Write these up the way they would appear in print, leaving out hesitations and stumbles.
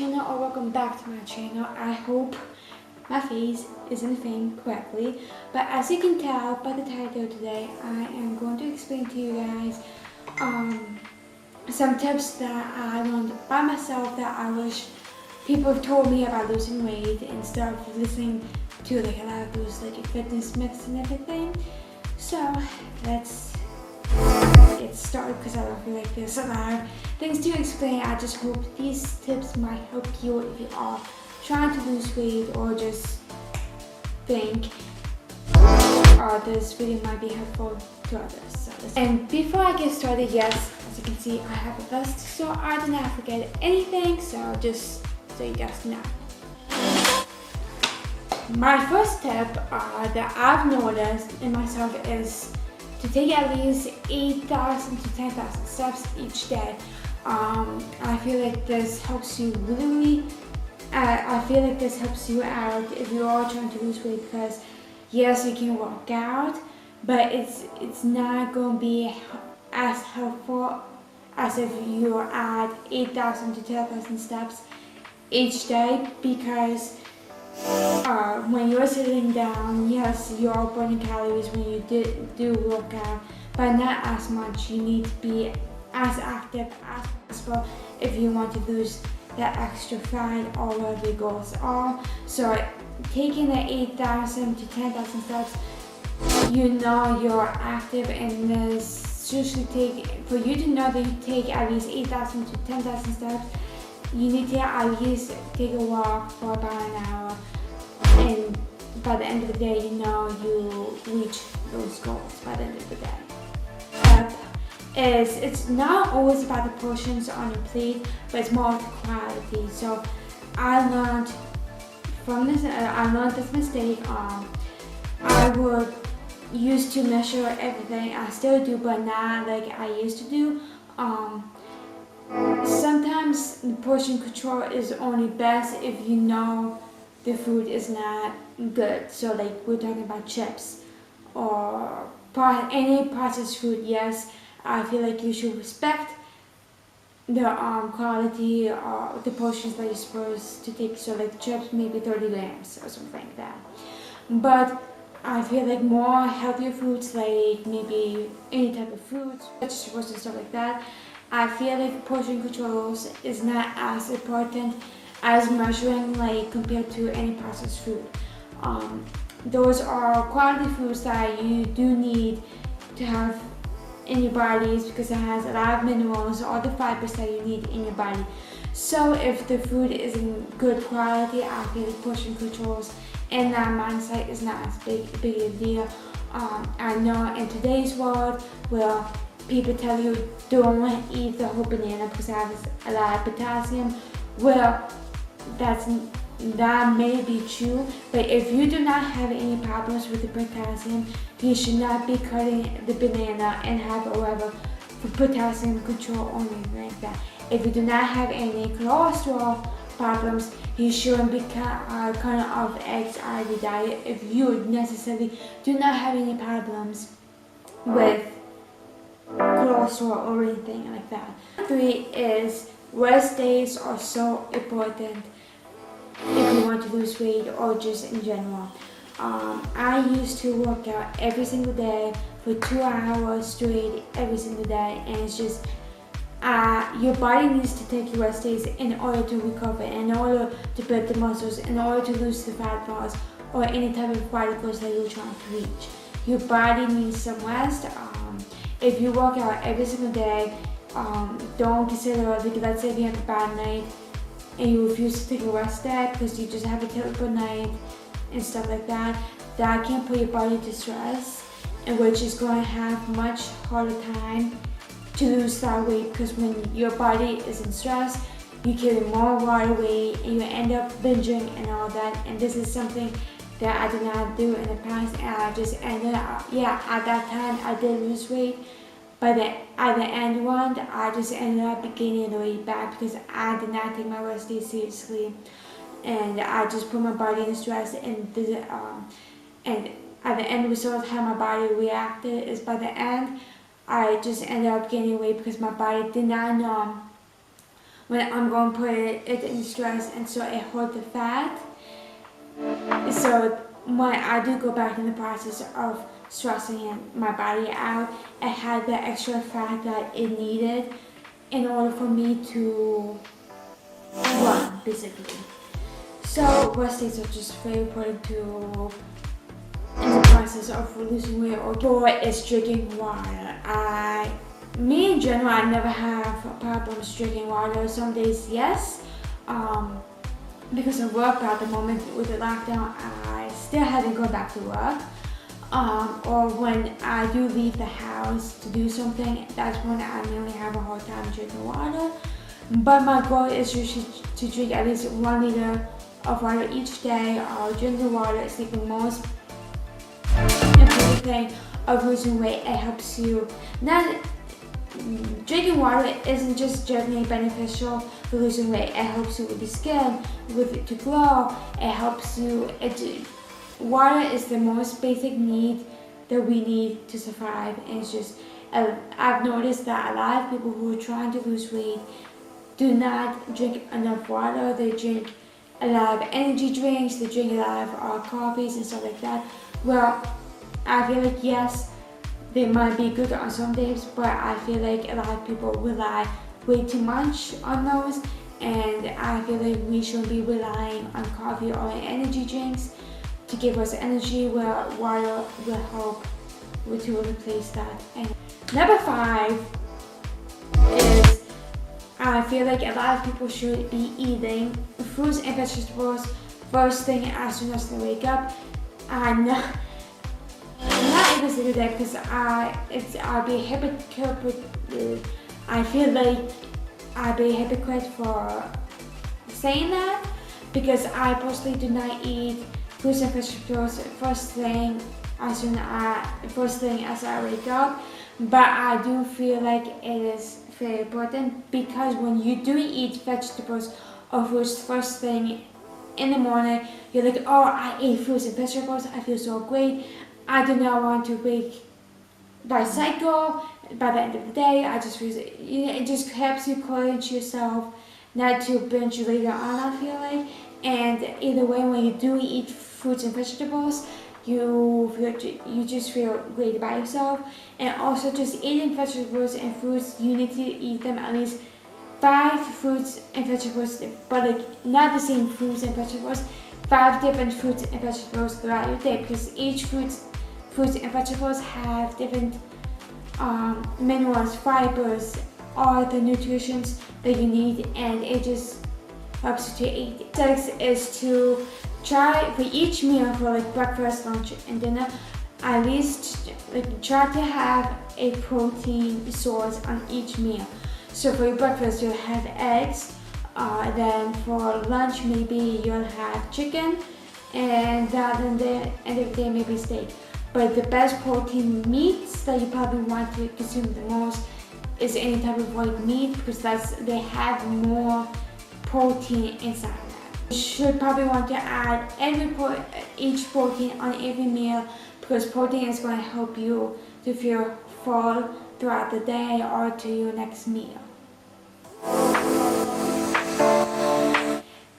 channel or welcome back to my channel. I hope my face isn't framed correctly, but as you can tell by the title today, I am going to explain to you guys some tips that I learned by myself that I wish people have told me about losing weight instead of listening to like a lot of those like fitness myths and everything. So let's get started because I don't feel like there's a lot of things to explain. I just hope these tips might help you if you are trying to lose weight or just think this video might be helpful to others. And before I get started, yes, as you can see, I have a vest, so I did not forget anything, so just so you guys know. My first tip that I've noticed in myself is to take at least 8,000 to 10,000 steps each day. I feel like this helps you really, I feel like this helps you out if you are trying to lose weight, because yes, you can work out, but it's not going to be as helpful as if you add 8,000 to 10,000 steps each day, because when you're sitting down, yes, you are burning calories when you do work out, but not as much. You need to be as active as possible if you want to lose that extra fat or whatever your goals are. So taking the 8,000 to 10,000 steps, you know you're active, and this usually for you to know that you take at least 8,000 to 10,000 steps, you need to at least take a walk for about an hour, and by the end of the day, you know you reach those goals by the end of the day. It's not always about the portions on your plate, but it's more of the quality. So I learned from this. I learned this mistake. I would used to measure everything. I still do, but not like I used to do. Sometimes the portion control is only best if you know the food is not good. So like we're talking about chips or any processed food. Yes, I feel like you should respect the quality or the portions that you're supposed to take. So like chips, maybe 30 grams or something like that. But I feel like more healthier foods, like maybe any type of fruits, vegetables and stuff like that, I feel like portion controls is not as important as measuring, like compared to any processed food. Those are quality foods that you do need to have in your bodies because it has a lot of minerals, all the fibers that you need in your body. So if the food is in good quality, I feel like portion controls and that mindset is not as big a deal. I know in today's world where people tell you don't eat the whole banana because it has a lot of potassium, well, that may be true, but if you do not have any problems with the potassium, you should not be cutting the banana and have whatever for potassium control or anything like that. If you do not have any cholesterol problems, you shouldn't be cutting off eggs out of your diet if you necessarily do not have any problems with cholesterol or anything like that. 3 is rest days are so important if you want to lose weight or just in general. I used to work out every single day for 2 hours straight every single day, and it's just your body needs to take rest days in order to recover, in order to build the muscles, in order to lose the fat loss or any type of body goals that you're trying to reach. Your body needs some rest. If you work out every single day, don't consider, like, let's say if you have a bad night and you refuse to take a rest day because you just have a terrible night and stuff like that, that can put your body to stress, and which is going to have much harder time to lose that weight, because when your body is in stress, you carry more water weight and you end up binging and all that. And this is something that I did not do in the past, and I just ended up, at that time I did lose weight, but at the end one, I just ended up gaining the weight back because I did not take my rest day seriously, and I just put my body in stress, and at the end result, how my body reacted is by the end, I just ended up gaining weight because my body did not know when I'm going to put it in stress, and so it holds the fat. So when I do go back in the process of stressing my body out, it had the extra fat that it needed in order for me to run, basically. So rest days are just very important to in the process of losing weight, or is drinking water. Me in general, I never have problems drinking water. Some days, yes, because of work. But at the moment with the lockdown, I still haven't gone back to work. Or when I do leave the house to do something, that's when I mainly have a hard time drinking water. But my goal is usually to drink at least 1 liter of water each day. Drinking water is like the most important thing of losing weight. It helps you not. Drinking water isn't just generally beneficial for losing weight. It helps you with the skin, with it to glow. It helps you. Water is the most basic need that we need to survive. And it's just, I've noticed that a lot of people who are trying to lose weight do not drink enough water. They drink a lot of energy drinks. They drink a lot of coffees and stuff like that. Well, I feel like yes, they might be good on some days, but I feel like a lot of people rely way too much on those, and I feel like we shouldn't be relying on coffee or energy drinks to give us energy, where water will help to replace that. And number 5 is, I feel like a lot of people should be eating fruits and vegetables first thing as soon as they wake up. I'm not able to do that because I'll be a hypocrite. I feel like I'll be a hypocrite for saying that, because I personally do not eat fruits and vegetables first thing as I wake up. But I do feel like it is very important, because when you do eat vegetables or fruits first thing in the morning, you're like, oh, I ate fruits and vegetables, I feel so great. I do not want to wake by cycle. By the end of the day, I just feel it just helps you encourage yourself not to binge later on, I feel like. And either way, when you do eat fruits and vegetables, you just feel great by yourself. And also, just eating vegetables and fruits, you need to eat them at least 5 fruits and vegetables, but like not the same fruits and vegetables. 5 different fruits and vegetables throughout your day, because each fruits and vegetables have different minerals, fibers, all the nutrients that you need, and it just helps you to eat. 6 is to try for each meal, for like breakfast, lunch, and dinner, at least try to have a protein source on each meal. So for your breakfast, you'll have eggs. Then for lunch, maybe you'll have chicken, and then the end of the day, maybe steak. But the best protein meats that you probably want to consume the most is any type of white meat, because they have more protein inside that. You should probably want to add each protein on every meal, because protein is going to help you to feel full throughout the day or to your next meal.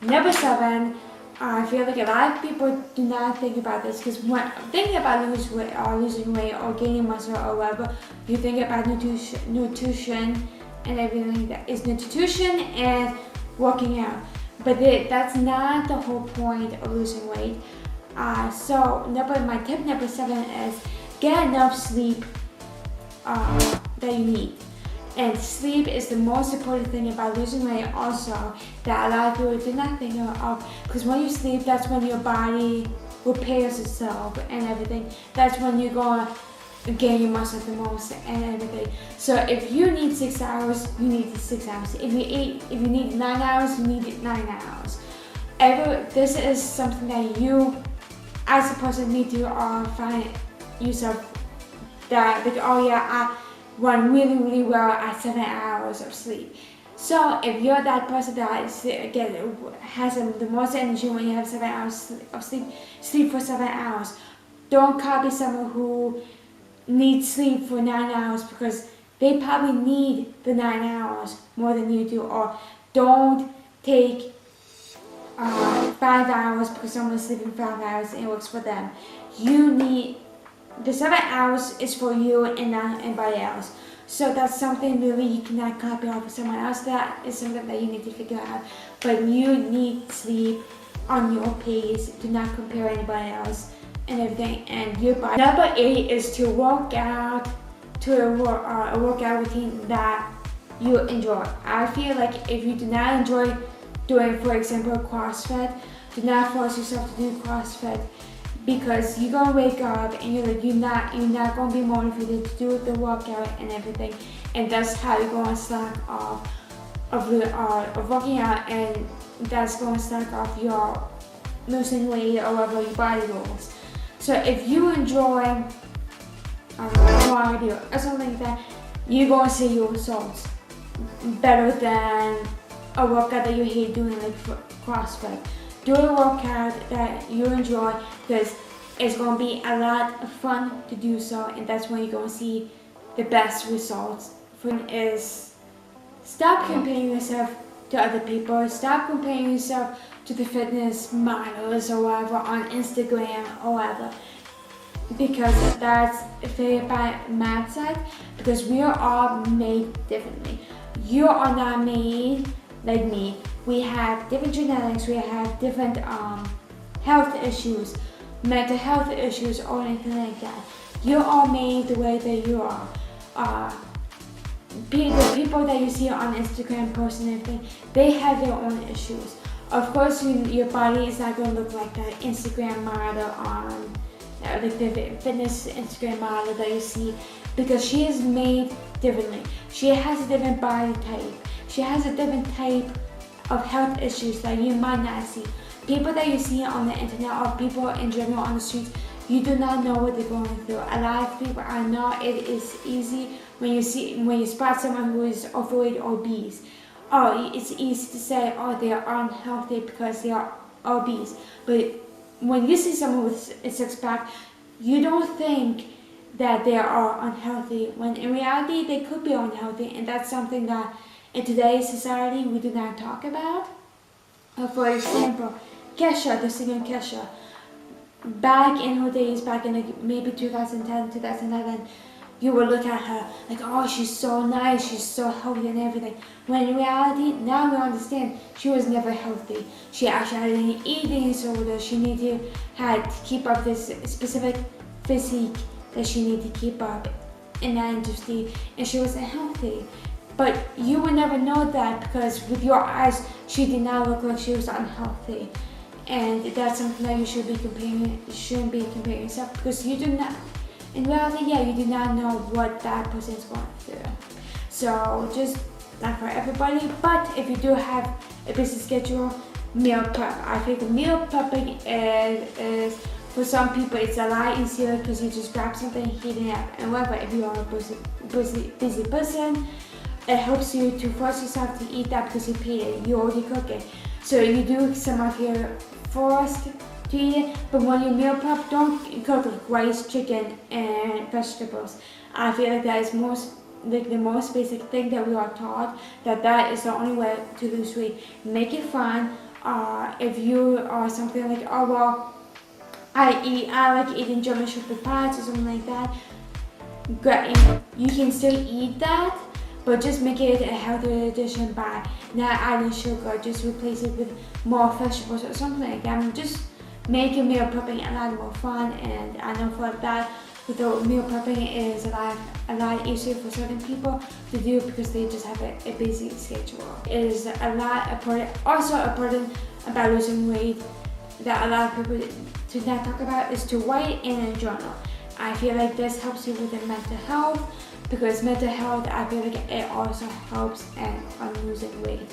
Number 7, I feel like a lot of people do not think about this, because when thinking about losing weight or gaining muscle or whatever, you think about nutrition and everything that is nutrition and working out. But that's not the whole point of losing weight. So my tip number 7 is get enough sleep that you need. And sleep is the most important thing about losing weight also, that a lot of people do not think of, because when you sleep, that's when your body repairs itself and everything. That's when you're going to gain your muscle the most and everything. So if you need 6 hours, you need 6 hours. If you need 9 hours, you need 9 hours. This is something that you as a person need to find yourself that, like, oh yeah, I run really, really well at 7 hours of sleep. So if you're that person that has the most energy when you have 7 hours of sleep, sleep for 7 hours. Don't copy someone who needs sleep for 9 hours, because they probably need the 9 hours more than you do, or don't take 5 hours because someone's sleeping 5 hours and it works for them. You need the 7 hours is for you and not anybody else. So that's something really you cannot copy off of someone else. That is something that you need to figure out. But you need sleep on your pace. Do not compare anybody else and everything and your body. Number 8 is to work out to a workout routine that you enjoy. I feel like if you do not enjoy doing, for example, CrossFit, do not force yourself to do CrossFit, because you're gonna wake up and you're not gonna be motivated to do the workout and everything, and that's how you're gonna slack off of working out, and that's gonna slack off your losing weight or whatever your body goals. So if you enjoy cardio or something like that, you're gonna see your results better than a workout that you hate doing, like CrossFit. Do a workout that you enjoy, because it's going to be a lot of fun to do so, and that's when you're going to see the best results. One is stop comparing yourself to other people. Stop comparing yourself to the fitness models or whatever on Instagram or whatever, because that's a very bad mindset, because we are all made differently. You are not made like me. We have different genetics, we have different health issues, mental health issues, or anything like that. You're all made the way that you are. The people that you see on Instagram posting and everything, they have their own issues. Of course, your body is not going to look like the Instagram model on, like the fitness Instagram model that you see, because she is made differently. She has a different body type. She has a different type of health issues that you might not see. People that you see on the internet, or people in general on the streets, you do not know what they're going through. A lot of people, I know it is easy when you spot someone who is overweight or obese. Oh, it's easy to say, oh, they are unhealthy because they are obese. But when you see someone with a six-pack, you don't think that they are unhealthy, when in reality they could be unhealthy, and that's something that in today's society we do not talk about. For example, Kesha, the singer Kesha, back in her days, back in like maybe 2010, 2011, you would look at her like, oh, she's so nice, she's so healthy and everything. When in reality, now we understand she was never healthy. She actually had an eating disorder. She had to keep up this specific physique that she needed to keep up in that industry, and she wasn't healthy. But you would never know that, because with your eyes, she did not look like she was unhealthy. And that's something that you shouldn't be comparing yourself, because you do not, in reality, yeah, you do not know what that person is going through. So just not for everybody, but if you do have a busy schedule, meal prep. I think meal prepping is for some people it's a lot easier, because you just grab something, heat it up, and whatever. If you are a busy person, it helps you to force yourself to eat that because you paid it, you already cook it. So you do some of your forced to eat it, but when you meal prep, don't cook like rice, chicken, and vegetables. I feel like that is the most basic thing that we are taught, that is the only way to lose weight. Make it fun. If you are something like, oh well, I like eating German shepherd pies or something like that, you can still eat that, but just make it a healthier addition by not adding sugar. Just replace it with more vegetables or something like that. Just make your meal prepping a lot more fun, and I know for that, with the meal prepping is a lot easier for certain people to do, because they just have a busy schedule. It is a lot important, also important about losing weight, that a lot of people do not talk about, is to write in a journal. I feel like this helps you with your mental health, because mental health, I feel like it also helps on losing weight.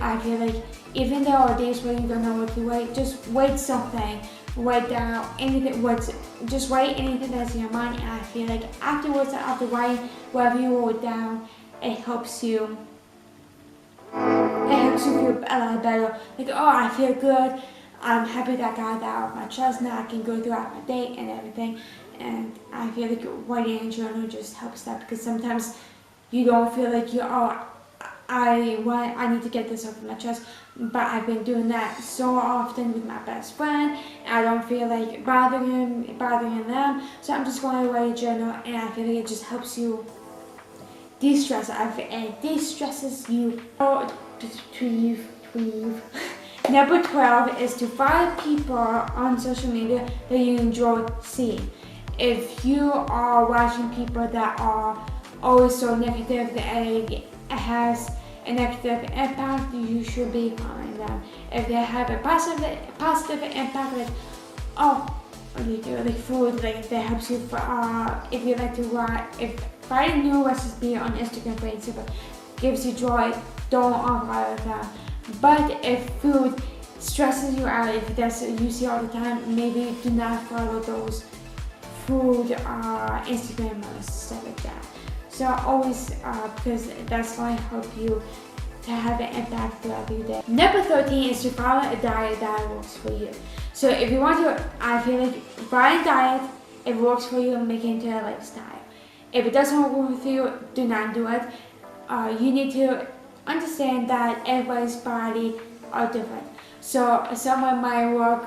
I feel like even there are days where you don't know what to write, just write something, write down anything, just write anything that's in your mind, and I feel like afterwards, after writing whatever you wrote down, it helps you feel a lot better. Like, oh, I feel good, I'm happy that I got that out of my chest, now I can go throughout my day and everything. And I feel like writing in a journal just helps that, because sometimes you don't feel like I need to get this off my chest, but I've been doing that so often with my best friend. I don't feel like bothering them, so I'm just going to write a journal, and I feel like it just helps you de-stress. It de-stresses you. Number 12 is to follow people on social media that you enjoy seeing. If you are watching people that are always so negative, that it has a negative impact, you should be following them. If they have a positive impact, like, oh, what do you do? Like food, like that helps you. If you like to watch, if finding new recipe on Instagram, for example, gives you joy, don't unfollow them. But if food stresses you out, if that's what you see all the time, maybe do not follow those food Instagrammers, stuff like that. So always, because that's going to help you to have an impact throughout your day. Number 13 is to follow a diet that works for you. So if you want to, I feel like find a diet, if it works for you, make it into a lifestyle. If it doesn't work for you, do not do it. You need to understand that everybody's body are different. So someone might work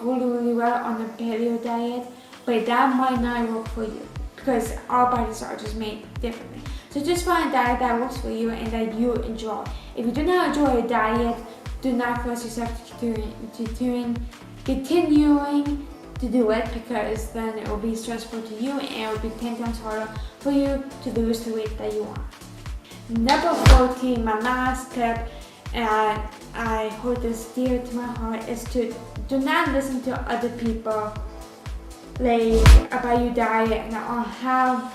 really well on a paleo diet, but that might not work for you because our bodies are just made differently. So just find a diet that works for you and that you enjoy. If you do not enjoy a diet, do not force yourself to continuing to do it, because then it will be stressful to you and it will be 10 times harder for you to lose the weight that you want. Number 14, my last tip, and I hold this dear to my heart, is to do not listen to other people like about your diet and on how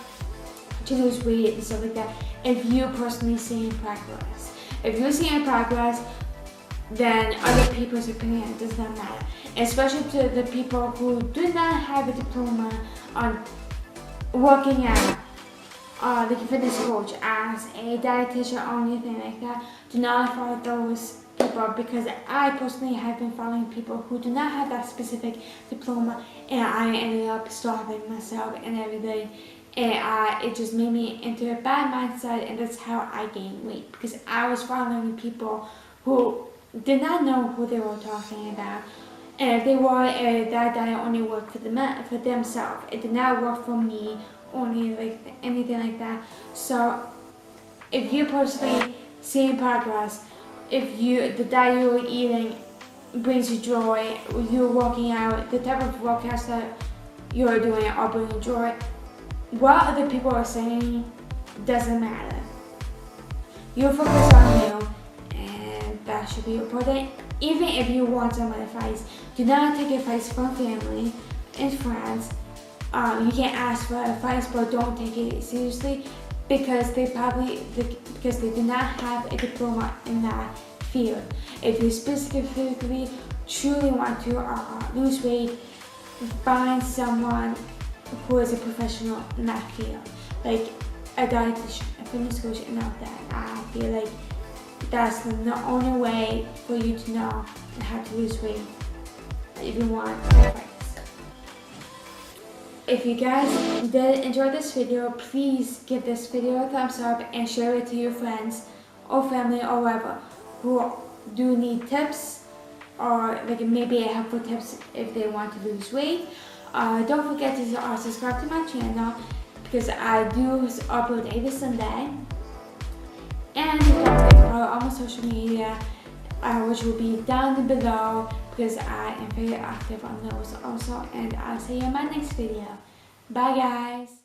to lose weight and stuff like that. If you personally see progress, if you're seeing progress, then other people's opinion does not matter. Especially to the people who do not have a diploma on working out, like a fitness coach, as a dietitian or anything like that. Do not follow those people, because I personally have been following people who do not have that specific diploma, and I ended up starving myself and everything. And it just made me into a bad mindset, and that's how I gained weight, because I was following people who did not know who they were talking about. And if they were, that diet only worked for themselves. It did not work for me, only like anything like that. So if you personally seeing progress, if the diet you're eating brings you joy, you're working out, the type of workouts that you're doing are bringing joy, what other people are saying doesn't matter. You focus on you, and that should be important. Even if you want some advice, do not take advice from family and friends. You can ask for advice, but don't take it seriously, because they do not have a diploma in that field. If you specifically truly want to lose weight, find someone who is a professional in that field, like a dietitian, a fitness coach, and all that. I feel like that's the only way for you to know how to lose weight if you want advice. If you guys did enjoy this video, please give this video a thumbs up and share it to your friends or family or whoever who do need tips, or like maybe helpful tips if they want to lose weight. Don't forget to subscribe to my channel, because I do upload every Sunday. And don't forget to follow all my social media, which will be down below, because I am very active on those also. And I'll see you in my next video. Bye guys!